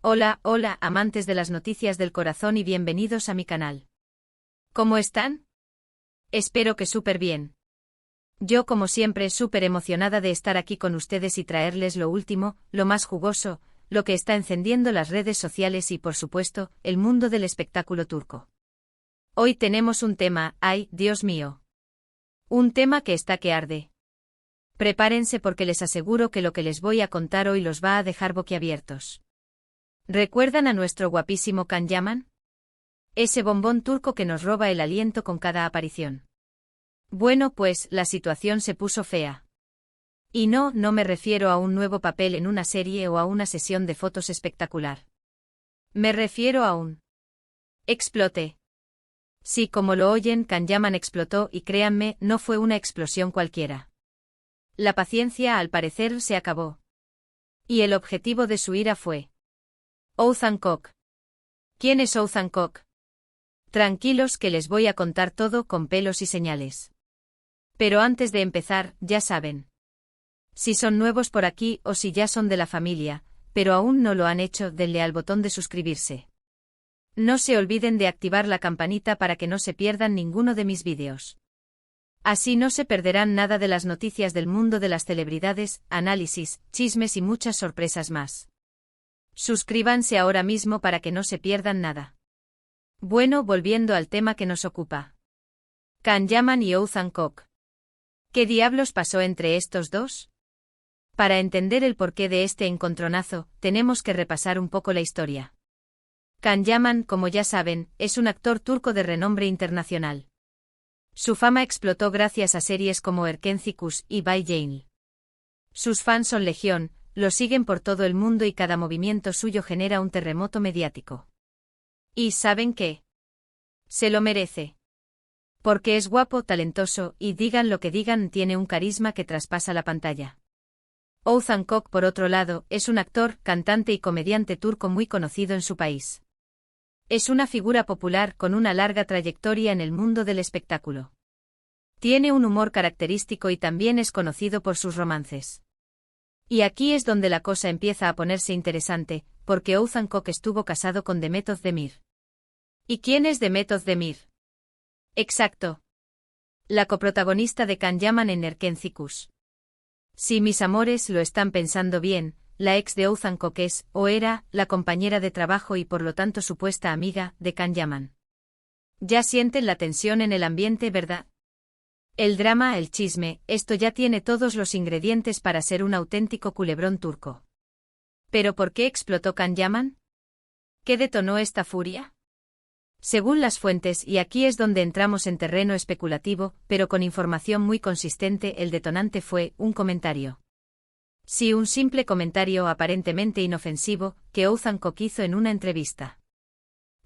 Hola, hola, amantes de las noticias del corazón y bienvenidos a mi canal. ¿Cómo están? Espero que súper bien. Yo como siempre súper emocionada de estar aquí con ustedes y traerles lo último, lo más jugoso, lo que está encendiendo las redes sociales y por supuesto, el mundo del espectáculo turco. Hoy tenemos un tema, ay, Dios mío. Un tema que está que arde. Prepárense porque les aseguro que lo que les voy a contar hoy los va a dejar boquiabiertos. ¿Recuerdan a nuestro guapísimo Can Yaman? Ese bombón turco que nos roba el aliento con cada aparición. Bueno, pues, la situación se puso fea. Y no me refiero a un nuevo papel en una serie o a una sesión de fotos espectacular. Me refiero a un explote. Sí, como lo oyen, Can Yaman explotó y créanme, no fue una explosión cualquiera. La paciencia, al parecer, se acabó. Y el objetivo de su ira fue Oğuzhan Koç. ¿Quién es Oğuzhan Koç? Tranquilos que les voy a contar todo con pelos y señales. Pero antes de empezar, ya saben. Si son nuevos por aquí o si ya son de la familia, pero aún no lo han hecho, denle al botón de suscribirse. No se olviden de activar la campanita para que no se pierdan ninguno de mis vídeos. Así no se perderán nada de las noticias del mundo de las celebridades, análisis, chismes y muchas sorpresas más. Suscríbanse ahora mismo para que no se pierdan nada. Bueno, volviendo al tema que nos ocupa. Can Yaman y Oğuzhan Koç. ¿Qué diablos pasó entre estos dos? Para entender el porqué de este encontronazo, tenemos que repasar un poco la historia. Can Yaman, como ya saben, es un actor turco de renombre internacional. Su fama explotó gracias a series como Erkenci y Bay Jail. Sus fans son legión, lo siguen por todo el mundo y cada movimiento suyo genera un terremoto mediático. ¿Y saben qué? Se lo merece. Porque es guapo, talentoso, y digan lo que digan, tiene un carisma que traspasa la pantalla. Oğuzhan Koç, por otro lado, es un actor, cantante y comediante turco muy conocido en su país. Es una figura popular con una larga trayectoria en el mundo del espectáculo. Tiene un humor característico y también es conocido por sus romances. Y aquí es donde la cosa empieza a ponerse interesante, porque Oğuzhan Koç estuvo casado con Demet Özdemir. ¿Y quién es Demet Özdemir? Exacto. La coprotagonista de Can Yaman en Erkenci. Si mis amores lo están pensando bien, la ex de Oğuzhan Koç es, o era, la compañera de trabajo y por lo tanto supuesta amiga, de Can Yaman. Ya sienten la tensión en el ambiente, ¿verdad? El drama, el chisme, esto ya tiene todos los ingredientes para ser un auténtico culebrón turco. ¿Pero por qué explotó Can Yaman? ¿Qué detonó esta furia? Según las fuentes, y aquí es donde entramos en terreno especulativo, pero con información muy consistente, el detonante fue un comentario. Sí, un simple comentario aparentemente inofensivo, que Oğuzhan Koç hizo en una entrevista.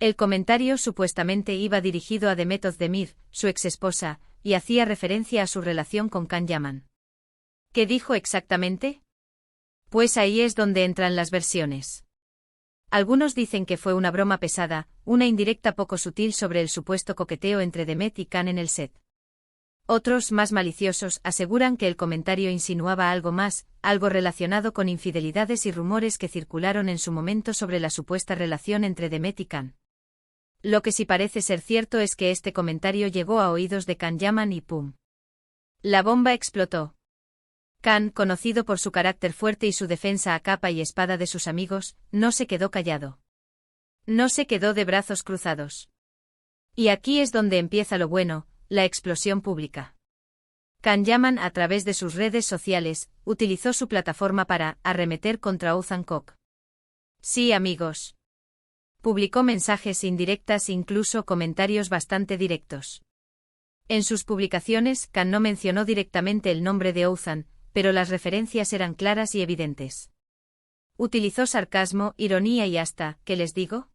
El comentario supuestamente iba dirigido a Demet Özdemir, su exesposa, y hacía referencia a su relación con Can Yaman. ¿Qué dijo exactamente? Pues ahí es donde entran las versiones. Algunos dicen que fue una broma pesada, una indirecta poco sutil sobre el supuesto coqueteo entre Demet y Can en el set. Otros, más maliciosos, aseguran que el comentario insinuaba algo más, algo relacionado con infidelidades y rumores que circularon en su momento sobre la supuesta relación entre Demet y Can. Lo que sí parece ser cierto es que este comentario llegó a oídos de Can Yaman y ¡pum! La bomba explotó. Can, conocido por su carácter fuerte y su defensa a capa y espada de sus amigos, no se quedó callado. No se quedó de brazos cruzados. Y aquí es donde empieza lo bueno, la explosión pública. Can Yaman, a través de sus redes sociales, utilizó su plataforma para arremeter contra Oğuzhan Koç. Sí, amigos. Publicó mensajes indirectas e incluso comentarios bastante directos. En sus publicaciones, Can no mencionó directamente el nombre de Oğuzhan, pero las referencias eran claras y evidentes. Utilizó sarcasmo, ironía y hasta, ¿qué les digo?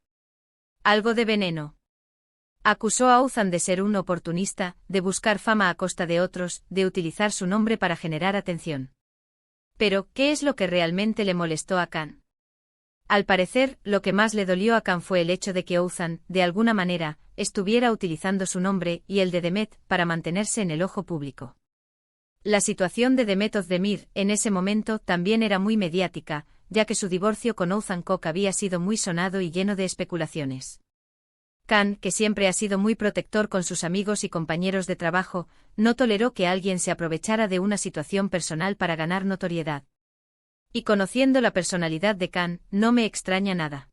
Algo de veneno. Acusó a Oğuzhan de ser un oportunista, de buscar fama a costa de otros, de utilizar su nombre para generar atención. Pero, ¿qué es lo que realmente le molestó a Can? Al parecer, lo que más le dolió a Can fue el hecho de que Oğuzhan, de alguna manera, estuviera utilizando su nombre y el de Demet para mantenerse en el ojo público. La situación de Demet Özdemir, en ese momento, también era muy mediática, ya que su divorcio con Othman Koch había sido muy sonado y lleno de especulaciones. Khan, que siempre ha sido muy protector con sus amigos y compañeros de trabajo, no toleró que alguien se aprovechara de una situación personal para ganar notoriedad. Y conociendo la personalidad de Khan, no me extraña nada.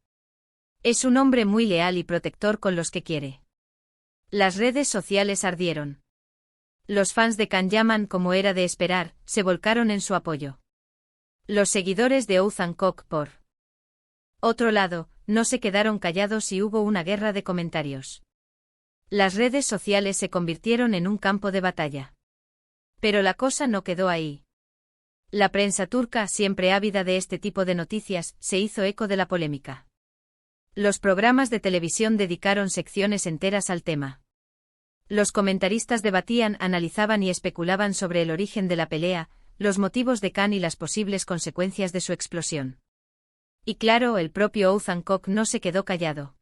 Es un hombre muy leal y protector con los que quiere. Las redes sociales ardieron. Los fans de Khan Yaman, como era de esperar, se volcaron en su apoyo. Los seguidores de Othman Koch, por otro lado, no se quedaron callados y hubo una guerra de comentarios. Las redes sociales se convirtieron en un campo de batalla. Pero la cosa no quedó ahí. La prensa turca, siempre ávida de este tipo de noticias, se hizo eco de la polémica. Los programas de televisión dedicaron secciones enteras al tema. Los comentaristas debatían, analizaban y especulaban sobre el origen de la pelea, los motivos de Khan y las posibles consecuencias de su explosión. Y claro, el propio Othman Koch no se quedó callado.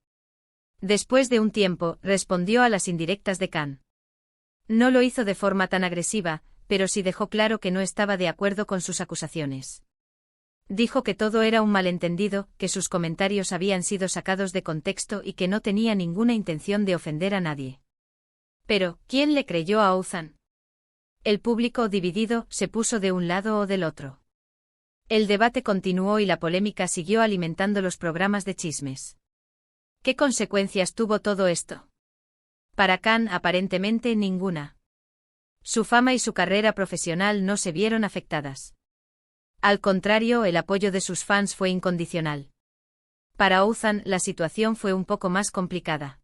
Después de un tiempo, respondió a las indirectas de Khan. No lo hizo de forma tan agresiva, pero sí dejó claro que no estaba de acuerdo con sus acusaciones. Dijo que todo era un malentendido, que sus comentarios habían sido sacados de contexto y que no tenía ninguna intención de ofender a nadie. Pero, ¿quién le creyó a Othman? El público, dividido, se puso de un lado o del otro. El debate continuó y la polémica siguió alimentando los programas de chismes. ¿Qué consecuencias tuvo todo esto? Para Khan, aparentemente ninguna. Su fama y su carrera profesional no se vieron afectadas. Al contrario, el apoyo de sus fans fue incondicional. Para Othman, la situación fue un poco más complicada.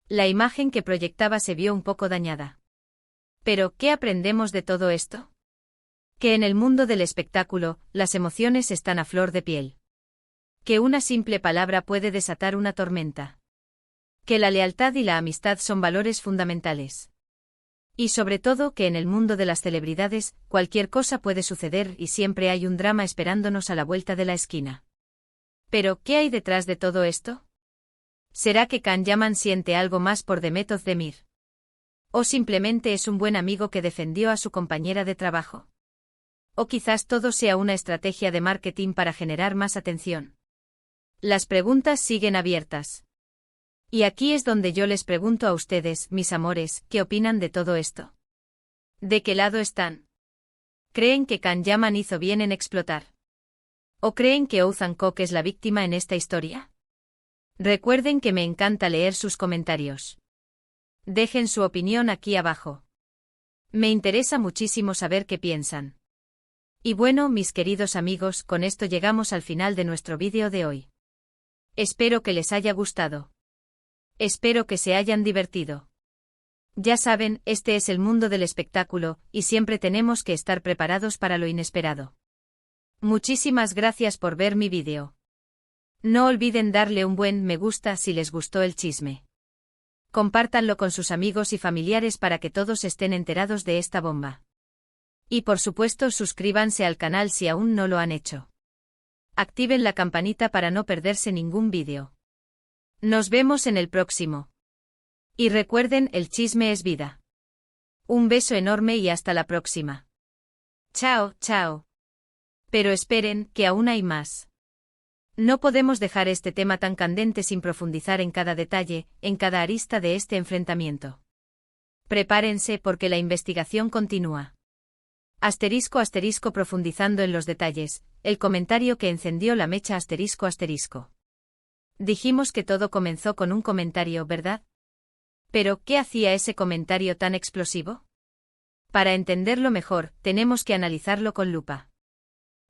La imagen que proyectaba se vio un poco dañada. Pero, ¿qué aprendemos de todo esto? Que en el mundo del espectáculo, las emociones están a flor de piel. Que una simple palabra puede desatar una tormenta. Que la lealtad y la amistad son valores fundamentales. Y sobre todo que en el mundo de las celebridades, cualquier cosa puede suceder y siempre hay un drama esperándonos a la vuelta de la esquina. Pero, ¿qué hay detrás de todo esto? ¿Será que Khan Yaman siente algo más por Demet Özdemir? ¿O simplemente es un buen amigo que defendió a su compañera de trabajo? ¿O quizás todo sea una estrategia de marketing para generar más atención? Las preguntas siguen abiertas. Y aquí es donde yo les pregunto a ustedes, mis amores, ¿qué opinan de todo esto? ¿De qué lado están? ¿Creen que Khan Yaman hizo bien en explotar? ¿O creen que Othman Koch es la víctima en esta historia? Recuerden que me encanta leer sus comentarios. Dejen su opinión aquí abajo. Me interesa muchísimo saber qué piensan. Y bueno, mis queridos amigos, con esto llegamos al final de nuestro vídeo de hoy. Espero que les haya gustado. Espero que se hayan divertido. Ya saben, este es el mundo del espectáculo, y siempre tenemos que estar preparados para lo inesperado. Muchísimas gracias por ver mi vídeo. No olviden darle un buen me gusta si les gustó el chisme. Compártanlo con sus amigos y familiares para que todos estén enterados de esta bomba. Y por supuesto suscríbanse al canal si aún no lo han hecho. Activen la campanita para no perderse ningún vídeo. Nos vemos en el próximo. Y recuerden, el chisme es vida. Un beso enorme y hasta la próxima. Chao, chao. Pero esperen, que aún hay más. No podemos dejar este tema tan candente sin profundizar en cada detalle, en cada arista de este enfrentamiento. Prepárense porque la investigación continúa. Asterisco asterisco profundizando en los detalles, el comentario que encendió la mecha asterisco asterisco. Dijimos que todo comenzó con un comentario, ¿verdad? Pero, ¿qué hacía ese comentario tan explosivo? Para entenderlo mejor, tenemos que analizarlo con lupa.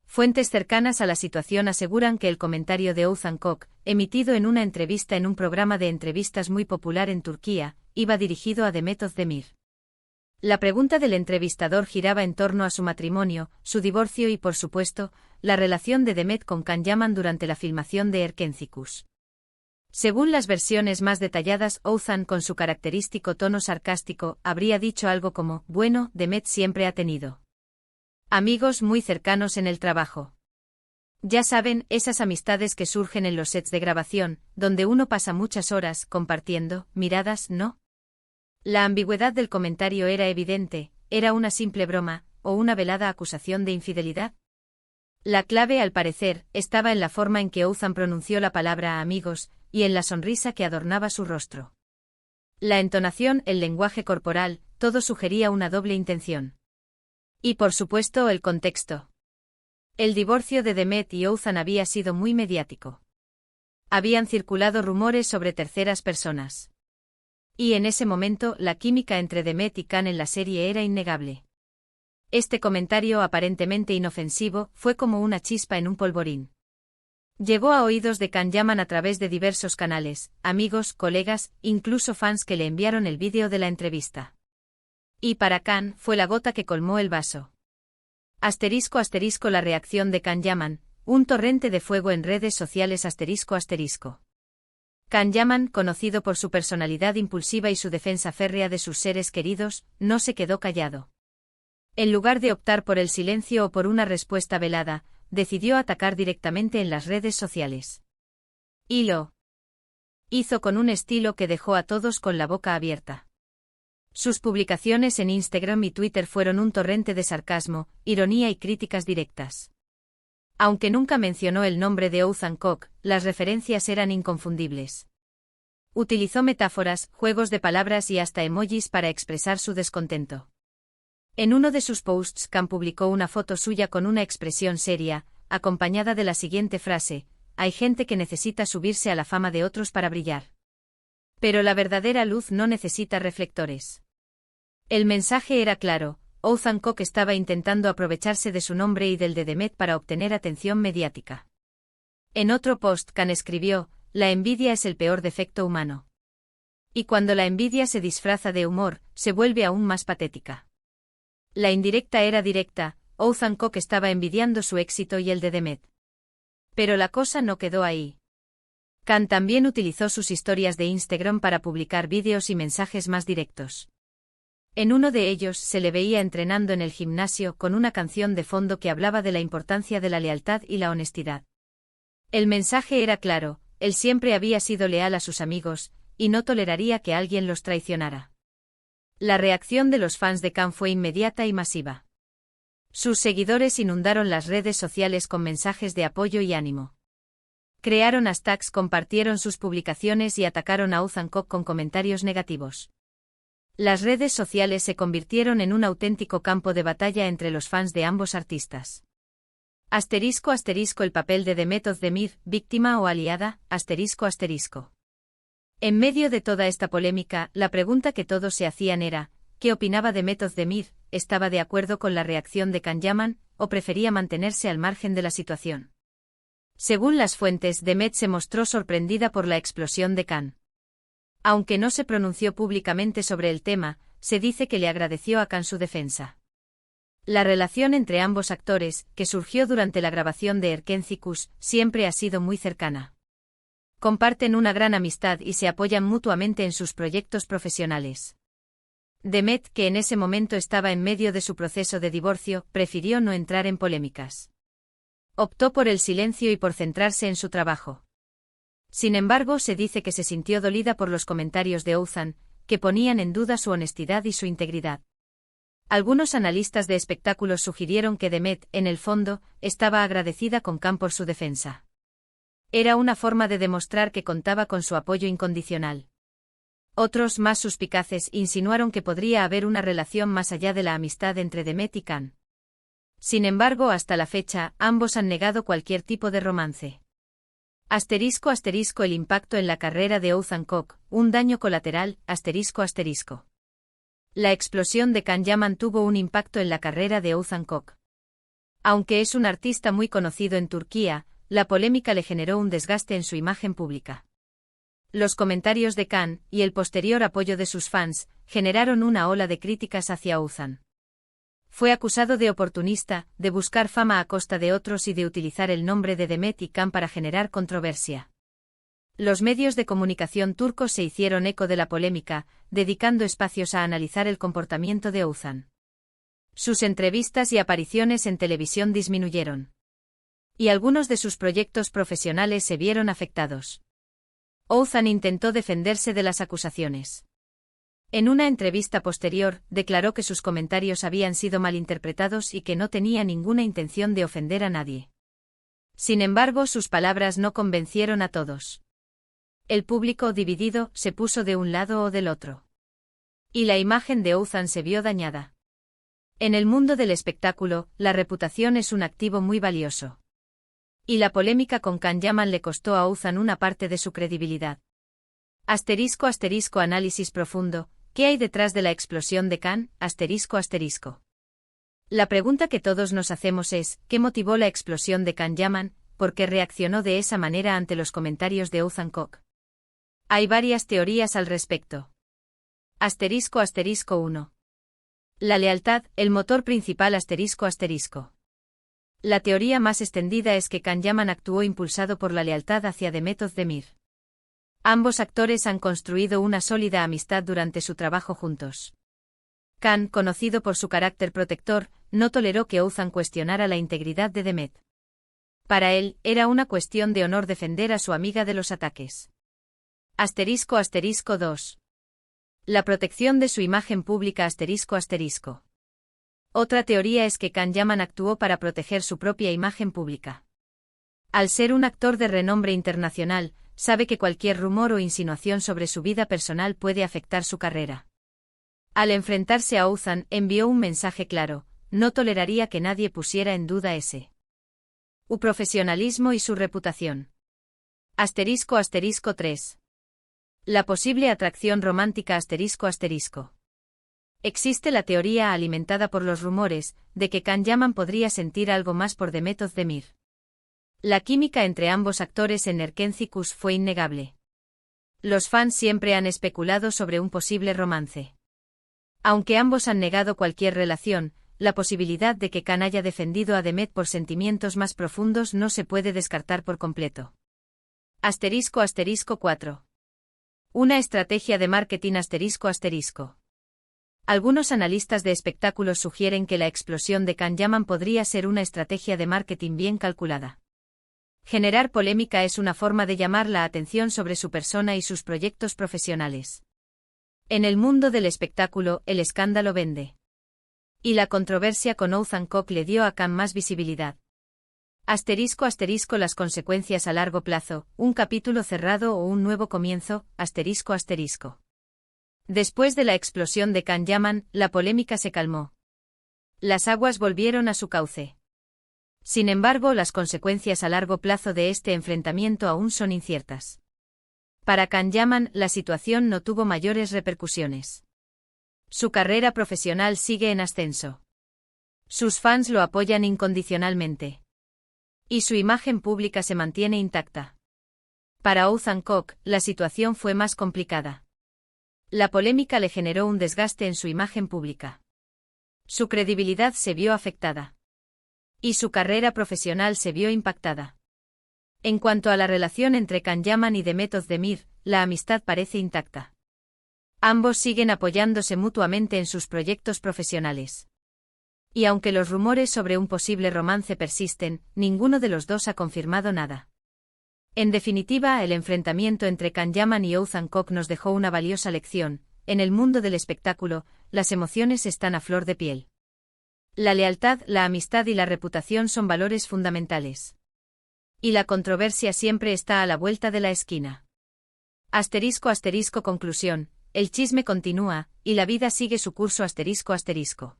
Fuentes cercanas a la situación aseguran que el comentario de Othman Koch, emitido en una entrevista en un programa de entrevistas muy popular en Turquía, iba dirigido a Demet Özdemir. La pregunta del entrevistador giraba en torno a su matrimonio, su divorcio y, por supuesto, la relación de Demet con Khan Yaman durante la filmación de Erkencikus. Según las versiones más detalladas, Othman, con su característico tono sarcástico, habría dicho algo como: bueno, Demet siempre ha tenido amigos muy cercanos en el trabajo. Ya saben, esas amistades que surgen en los sets de grabación, donde uno pasa muchas horas compartiendo miradas, ¿no? La ambigüedad del comentario era evidente, ¿era una simple broma, o una velada acusación de infidelidad? La clave, al parecer, estaba en la forma en que Ouzhan pronunció la palabra amigos, y en la sonrisa que adornaba su rostro. La entonación, el lenguaje corporal, todo sugería una doble intención. Y por supuesto el contexto. El divorcio de Demet y Ouzhan había sido muy mediático. Habían circulado rumores sobre terceras personas. Y en ese momento la química entre Demet y Khan en la serie era innegable. Este comentario aparentemente inofensivo fue como una chispa en un polvorín. Llegó a oídos de Khan Yaman a través de diversos canales, amigos, colegas, incluso fans que le enviaron el vídeo de la entrevista. Y para Khan fue la gota que colmó el vaso. Asterisco asterisco la reacción de Khan Yaman, un torrente de fuego en redes sociales asterisco asterisco. Khan Yaman, conocido por su personalidad impulsiva y su defensa férrea de sus seres queridos, no se quedó callado. En lugar de optar por el silencio o por una respuesta velada, decidió atacar directamente en las redes sociales. Y lo hizo con un estilo que dejó a todos con la boca abierta. Sus publicaciones en Instagram y Twitter fueron un torrente de sarcasmo, ironía y críticas directas. Aunque nunca mencionó el nombre de Ouzhan Kok, las referencias eran inconfundibles. Utilizó metáforas, juegos de palabras y hasta emojis para expresar su descontento. En uno de sus posts, Khan publicó una foto suya con una expresión seria, acompañada de la siguiente frase: hay gente que necesita subirse a la fama de otros para brillar. Pero la verdadera luz no necesita reflectores. El mensaje era claro: Ouzhan Kok estaba intentando aprovecharse de su nombre y del de Demet para obtener atención mediática. En otro post, Khan escribió: la envidia es el peor defecto humano. Y cuando la envidia se disfraza de humor, se vuelve aún más patética. La indirecta era directa: Ouzhan Kok estaba envidiando su éxito y el de Demet. Pero la cosa no quedó ahí. Khan también utilizó sus historias de Instagram para publicar vídeos y mensajes más directos. En uno de ellos se le veía entrenando en el gimnasio con una canción de fondo que hablaba de la importancia de la lealtad y la honestidad. El mensaje era claro: él siempre había sido leal a sus amigos, y no toleraría que alguien los traicionara. La reacción de los fans de Khan fue inmediata y masiva. Sus seguidores inundaron las redes sociales con mensajes de apoyo y ánimo. Crearon hashtags, compartieron sus publicaciones y atacaron a Ouzhan Kok con comentarios negativos. Las redes sociales se convirtieron en un auténtico campo de batalla entre los fans de ambos artistas. Asterisco asterisco el papel de Demet Özdemir, víctima o aliada, asterisco asterisco. En medio de toda esta polémica, la pregunta que todos se hacían era: ¿qué opinaba Demet Özdemir? ¿Estaba de acuerdo con la reacción de Khan Yaman, o prefería mantenerse al margen de la situación? Según las fuentes, Demet se mostró sorprendida por la explosión de Khan. Aunque no se pronunció públicamente sobre el tema, se dice que le agradeció a Khan su defensa. La relación entre ambos actores, que surgió durante la grabación de Erkencikus, siempre ha sido muy cercana. Comparten una gran amistad y se apoyan mutuamente en sus proyectos profesionales. Demet, que en ese momento estaba en medio de su proceso de divorcio, prefirió no entrar en polémicas. Optó por el silencio y por centrarse en su trabajo. Sin embargo, se dice que se sintió dolida por los comentarios de Ouzhan, que ponían en duda su honestidad y su integridad. Algunos analistas de espectáculos sugirieron que Demet, en el fondo, estaba agradecida con Khan por su defensa. Era una forma de demostrar que contaba con su apoyo incondicional. Otros, más suspicaces, insinuaron que podría haber una relación más allá de la amistad entre Demet y Khan. Sin embargo, hasta la fecha, ambos han negado cualquier tipo de romance. Asterisco asterisco el impacto en la carrera de Ouzhan Kok, un daño colateral, asterisco asterisco. La explosión de Khan Yaman tuvo un impacto en la carrera de Ouzhan Kok. Aunque es un artista muy conocido en Turquía, la polémica le generó un desgaste en su imagen pública. Los comentarios de Khan, y el posterior apoyo de sus fans, generaron una ola de críticas hacia Ouzhan. Fue acusado de oportunista, de buscar fama a costa de otros y de utilizar el nombre de Demet y Khan para generar controversia. Los medios de comunicación turcos se hicieron eco de la polémica, dedicando espacios a analizar el comportamiento de Ouzhan. Sus entrevistas y apariciones en televisión disminuyeron. Y algunos de sus proyectos profesionales se vieron afectados. Ouzhan intentó defenderse de las acusaciones. En una entrevista posterior, declaró que sus comentarios habían sido malinterpretados y que no tenía ninguna intención de ofender a nadie. Sin embargo, sus palabras no convencieron a todos. El público, dividido, se puso de un lado o del otro. Y la imagen de Ouzhan se vio dañada. En el mundo del espectáculo, la reputación es un activo muy valioso. Y la polémica con Can Yaman le costó a Ouzhan una parte de su credibilidad. *** Análisis profundo. ¿Qué hay detrás de la explosión de Can? ***. La pregunta que todos nos hacemos es, ¿qué motivó la explosión de Can Yaman? ¿Por qué reaccionó de esa manera ante los comentarios de Ouzhan Keuk? Hay varias teorías al respecto. ***1. La lealtad, el motor principal ***. La teoría más extendida es que Can Yaman actuó impulsado por la lealtad hacia Demet Özdemir. Ambos actores han construido una sólida amistad durante su trabajo juntos. Can, conocido por su carácter protector, no toleró que Ouzhan cuestionara la integridad de Demet. Para él, era una cuestión de honor defender a su amiga de los ataques. ***2. La protección de su imagen pública ***. Otra teoría es que Can Yaman actuó para proteger su propia imagen pública. Al ser un actor de renombre internacional, sabe que cualquier rumor o insinuación sobre su vida personal puede afectar su carrera. Al enfrentarse a Ouzhan, envió un mensaje claro: no toleraría que nadie pusiera en duda su profesionalismo y su reputación. ***3. La posible atracción romántica ***. Existe la teoría alimentada por los rumores de que Can Yaman podría sentir algo más por Demet Özdemir. La química entre ambos actores en Erkenci Kuş fue innegable. Los fans siempre han especulado sobre un posible romance. Aunque ambos han negado cualquier relación, la posibilidad de que Can haya defendido a Demet por sentimientos más profundos no se puede descartar por completo. ***4. Una estrategia de marketing ***. Algunos analistas de espectáculos sugieren que la explosión de Can Yaman podría ser una estrategia de marketing bien calculada. Generar polémica es una forma de llamar la atención sobre su persona y sus proyectos profesionales. En el mundo del espectáculo, el escándalo vende. Y la controversia con Ouzhan Keuk le dio a Can más visibilidad. ***. Las consecuencias a largo plazo, un capítulo cerrado o un nuevo comienzo, ***. Después de la explosión de Can Yaman, la polémica se calmó. Las aguas volvieron a su cauce. Sin embargo, las consecuencias a largo plazo de este enfrentamiento aún son inciertas. Para Can Yaman, la situación no tuvo mayores repercusiones. Su carrera profesional sigue en ascenso. Sus fans lo apoyan incondicionalmente. Y su imagen pública se mantiene intacta. Para Ouzhan Keuk, la situación fue más complicada. La polémica le generó un desgaste en su imagen pública. Su credibilidad se vio afectada. Y su carrera profesional se vio impactada. En cuanto a la relación entre Can Yaman y Demet Özdemir, la amistad parece intacta. Ambos siguen apoyándose mutuamente en sus proyectos profesionales. Y aunque los rumores sobre un posible romance persisten, ninguno de los dos ha confirmado nada. En definitiva, el enfrentamiento entre Can Yaman y Ouzhan Keuk nos dejó una valiosa lección: en el mundo del espectáculo, las emociones están a flor de piel. La lealtad, la amistad y la reputación son valores fundamentales. Y la controversia siempre está a la vuelta de la esquina. ***. Conclusión: el chisme continúa, y la vida sigue su curso ***.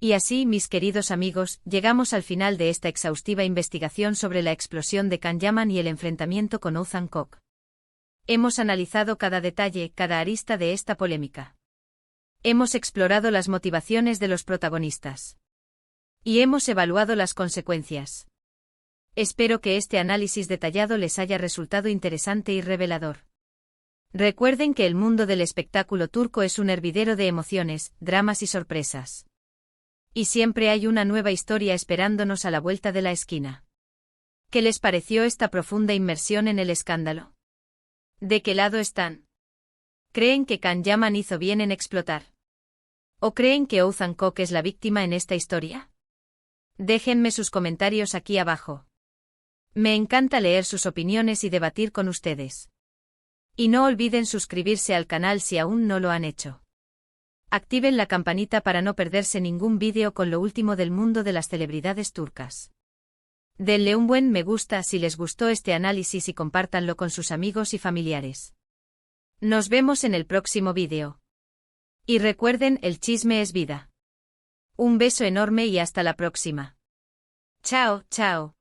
Y así, mis queridos amigos, llegamos al final de esta exhaustiva investigación sobre la explosión de Can Yaman y el enfrentamiento con Ouzhan Keuk. Hemos analizado cada detalle, cada arista de esta polémica. Hemos explorado las motivaciones de los protagonistas. Y hemos evaluado las consecuencias. Espero que este análisis detallado les haya resultado interesante y revelador. Recuerden que el mundo del espectáculo turco es un hervidero de emociones, dramas y sorpresas. Y siempre hay una nueva historia esperándonos a la vuelta de la esquina. ¿Qué les pareció esta profunda inmersión en el escándalo? ¿De qué lado están? ¿Creen que Can Yaman hizo bien en explotar? ¿O creen que Ouzhan Keuk es la víctima en esta historia? Déjenme sus comentarios aquí abajo. Me encanta leer sus opiniones y debatir con ustedes. Y no olviden suscribirse al canal si aún no lo han hecho. Activen la campanita para no perderse ningún vídeo con lo último del mundo de las celebridades turcas. Denle un buen me gusta si les gustó este análisis y compártanlo con sus amigos y familiares. Nos vemos en el próximo vídeo. Y recuerden, el chisme es vida. Un beso enorme y hasta la próxima. Chao, chao.